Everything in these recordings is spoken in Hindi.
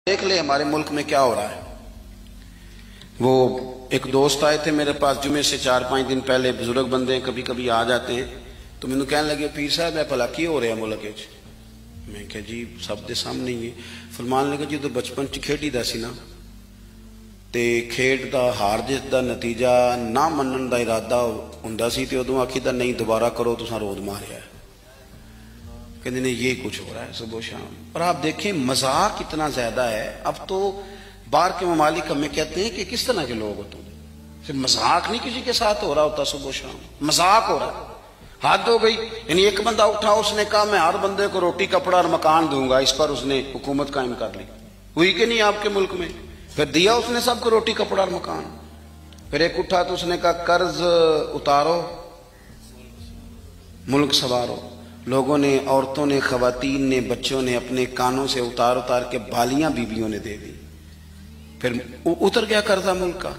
देख ले हमारे मुल्क में क्या हो रहा है। वो एक दोस्त आए थे मेरे पास जुमे से 4-5 दिन पहले, बुजुर्ग बंदे कभी कभी आ जाते हैं, तो मैंने कहने लगे पीर साहब मैं भला की हो रहा मुल्क च। मैं क्या जी सब दे सामने ही है। फरमान लगे जो बचपन च खेडी दा सी ना ते खेड दा हार जित दा नतीजा ना मनन दा इरादा हुंदा सी ते उदों आखीदा नहीं दोबारा करो तुसां रोद मारिया। कहते नहीं ये कुछ हो रहा है सुबह शाम। और आप देखें मजाक इतना ज्यादा है। अब तो बाहर के ममालिक हमें कहते हैं कि किस तरह के लोग हो तुम, सिर्फ मजाक नहीं किसी के साथ हो रहा होता, सुबह शाम मजाक हो रहा है, हद हो गई। यानी एक बंदा उठा उसने कहा मैं हर बंदे को रोटी कपड़ा और मकान दूंगा, इस पर उसने हुकूमत कायम कर ली। हुई कि नहीं आपके मुल्क में? फिर दिया उसने सबको रोटी कपड़ा और मकान। फिर एक उठा तो उसने कहा कर्ज उतारो मुल्क सवारो। लोगों ने, औरतों ने, खवातीन ने, बच्चों ने अपने कानों से उतार उतार के बालियां बीबियों ने दे दी। फिर उतर गया कर्जा मुल्क का।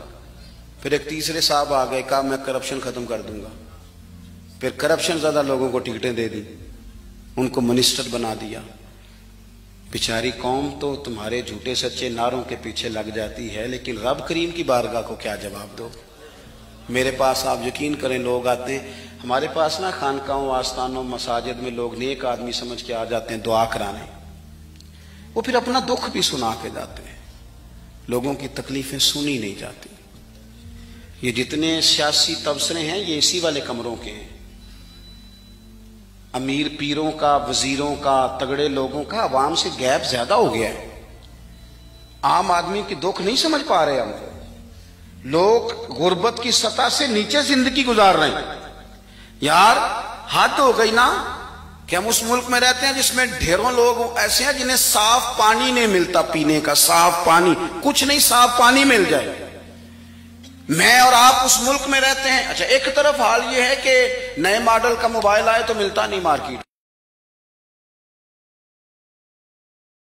फिर एक तीसरे साहब आ गए, कहा मैं करप्शन खत्म कर दूंगा। फिर करप्शन ज्यादा लोगों को टिकटें दे दी, उनको मिनिस्टर बना दिया। बेचारी कौम तो तुम्हारे झूठे सच्चे नारों के पीछे लग जाती है, लेकिन रब करीम की बारगाह को क्या जवाब दो। मेरे पास आप यकीन करें लोग आते हैं हमारे पास ना, खानकाहों, आस्थानों, मसाजिद में लोग नेक आदमी समझ के आ जाते हैं दुआ कराने। वो फिर अपना दुख भी सुना के जाते हैं, लोगों की तकलीफें सुनी नहीं जाती। ये जितने सियासी तबसरे हैं ये इसी वाले कमरों के हैं, अमीर पीरों का, वजीरों का, तगड़े लोगों का। अवाम से गैप ज्यादा हो गया है, आम आदमी की दुख नहीं समझ पा रहे हम। लोग गुर्बत की सतह से नीचे जिंदगी गुजार रहे हैं। यार हद हो गई ना कि हम उस मुल्क में रहते हैं जिसमें ढेरों लोग ऐसे हैं जिन्हें साफ पानी नहीं मिलता, पीने का साफ पानी, कुछ नहीं साफ पानी मिल जाए। मैं और आप उस मुल्क में रहते हैं। अच्छा, एक तरफ हाल ये है कि नए मॉडल का मोबाइल आए तो मिलता नहीं मार्केट।